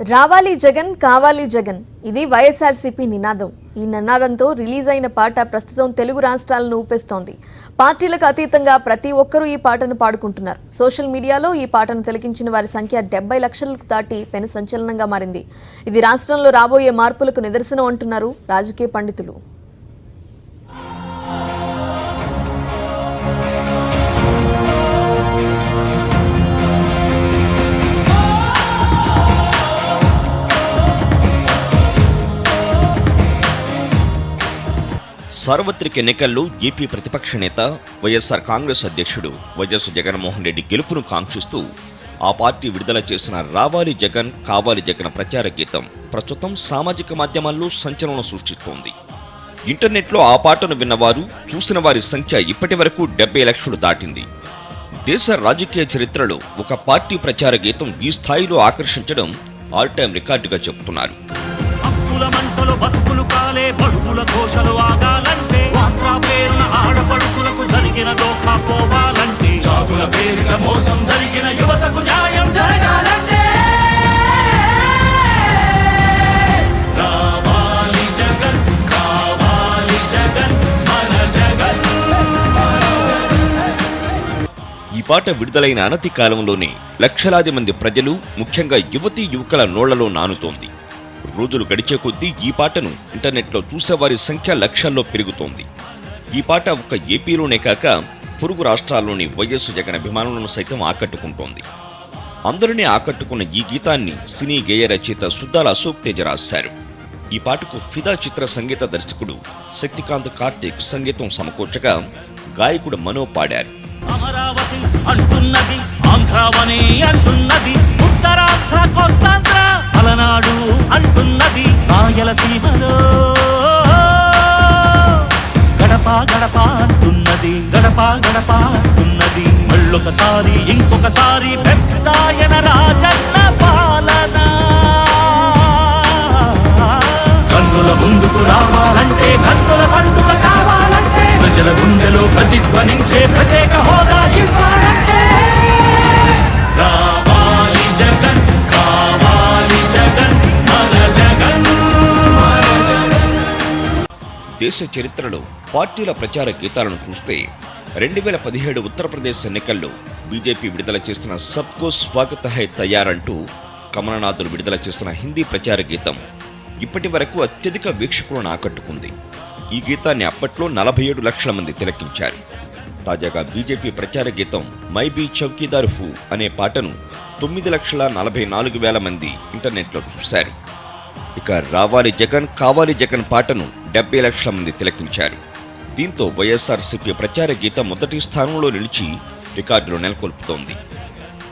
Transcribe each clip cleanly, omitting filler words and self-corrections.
రావాలి జగన్ కావాలి జగన్ ఇది వైఎస్ఆర్సీపీ నినాదం. ఈ నినాదంతో రిలీజ్ అయిన పాట ప్రస్తుతం తెలుగు రాష్ట్రాలను ఊపేస్తోంది. పార్టీలకు అతీతంగా ప్రతి ఒక్కరూ ఈ పాటను పాడుకుంటున్నారు. సోషల్ మీడియాలో ఈ పాటను తిలకించిన వారి సంఖ్య 70 లక్షలకు దాటి పెను సంచలనంగా మారింది. ఇది రాష్ట్రంలో రాబోయే మార్పులకు నిదర్శనం అంటున్నారు రాజకీయ పండితులు. సార్వత్రిక ఎన్నికల్లో ఏపీ ప్రతిపక్ష నేత వైఎస్ఆర్ కాంగ్రెస్ అధ్యక్షుడు వైఎస్ జగన్మోహన్ రెడ్డి గెలుపును కాంక్షిస్తూ ఆ పార్టీ విడుదల చేసిన రావాలి జగన్ కావాలి జగన్ ప్రచార గీతం ప్రస్తుతం సామాజిక మాధ్యమాల్లో సంచలనం సృష్టిస్తోంది. ఇంటర్నెట్లో ఆ పాటను విన్నవారు చూసిన వారి సంఖ్య ఇప్పటి వరకు 70 లక్షలు దాటింది. దేశ రాజకీయ చరిత్రలో ఒక పార్టీ ప్రచార గీతం ఈ స్థాయిలో ఆకర్షించడం ఆల్ టైమ్ రికార్డుగా చెబుతున్నారు. ఈ పాట విడుదలైన అనతి కాలంలోనే లక్షలాది మంది ప్రజలు, ముఖ్యంగా యువతీ యువకుల నోళ్లలో నానుతోంది. రోజులు గడిచే కొద్దీ ఈ పాటను ఇంటర్నెట్లో చూసేవారి సంఖ్య లక్షల్లో పెరుగుతోంది. ఈ పాట ఒక్క ఏపీలోనే కాక పొరుగు రాష్ట్రాల్లోని వైఎస్ జగన్ అభిమానులను సైతం ఆకట్టుకుంటోంది. అందరినీ ఆకట్టుకున్న ఈ గీతాన్ని సినీ గేయ రచయిత సుద్దాల అశోక్ తేజ రాశారు. ఈ పాటకు ఫిదా చిత్ర సంగీత దర్శకుడు శక్తికాంత్ కార్తిక్ సంగీతం సమకూర్చగా గాయకుడు మనో పాడారు. అమరావతి అంటున్నది, ఆంధ్రావని అంటున్నది, ఉత్తరాంధ్ర కోస్తాంధ్ర పలనాడు అంటున్నది, రాయలసీమలో గడప గడప అంటున్నది, గడప గడప అంటున్నది, మళ్ళొకసారి ఇంకొకసారి పెద్దాయన రాజన్న పాలన. కన్నుల ముందుకు రావాలంటే, కన్నుల పండుగ కావాలంటే, ప్రజల గుండెలో ప్రతిధ్వనించే ప్రత్యేక హోదా ఇవ్వాలంటే, రావాలి జగన్ కావాలి జగన్ మన జగన్. దేశ చరిత్రలో పార్టీల ప్రచార గీతాలను చూస్తే 2017 ఉత్తరప్రదేశ్ ఎన్నికల్లో బీజేపీ విడుదల చేసిన సబ్కో స్వాగత్ హై తయార్ అంటూ కమలనాథులు విడుదల చేసిన హిందీ ప్రచార గీతం ఇప్పటి వరకు అత్యధిక వీక్షకులను ఆకట్టుకుంది. ఈ గీతాన్ని అప్పట్లో 47 లక్షల మంది తిలకించారు. తాజాగా బీజేపీ ప్రచార గీతం మై బీ చౌకీదార్ హూ అనే పాటను 9,44,000 మంది ఇంటర్నెట్లో చూశారు. ఇక రావాలి జగన్ కావాలి జగన్ పాటను 70 లక్షల మంది తిలకించారు. దీంతో వైఎస్ఆర్సీపీ ప్రచార గీతం మొదటి స్థానంలో నిలిచి రికార్డులు నెలకొల్పుతోంది.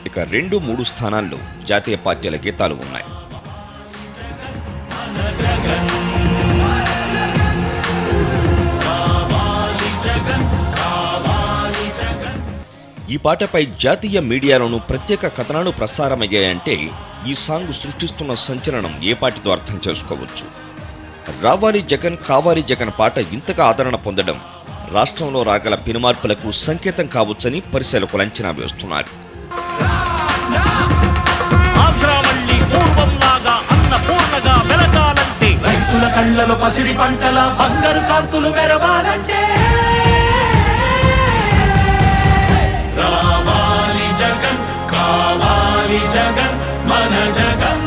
ఇక 2, 3 స్థానాల్లో జాతీయ పార్టీల గీతాలు ఉన్నాయి. ఈ పాటపై జాతీయ మీడియాలోనూ ప్రత్యేక కథనాలు ప్రసారమయ్యాయంటే ఈ సాంగ్ సృష్టిస్తున్న సంచలనం ఏ పాటితో అర్థం చేసుకోవచ్చు. రావాలి జగన్ కావాలి జగన్ పాట ఇంతగా ఆదరణ పొందడం రాష్ట్రంలో రాగల పెనుమార్పులకు సంకేతం కావచ్చని పరిశీలకులు అంచనా వేస్తున్నారు. రైతుల కళ్ళలో పసిడి పంటల బంగారు కాంతులు మెరవాలంటే, రావాలి జగన్ కావాలి జగన్ మన జగన్.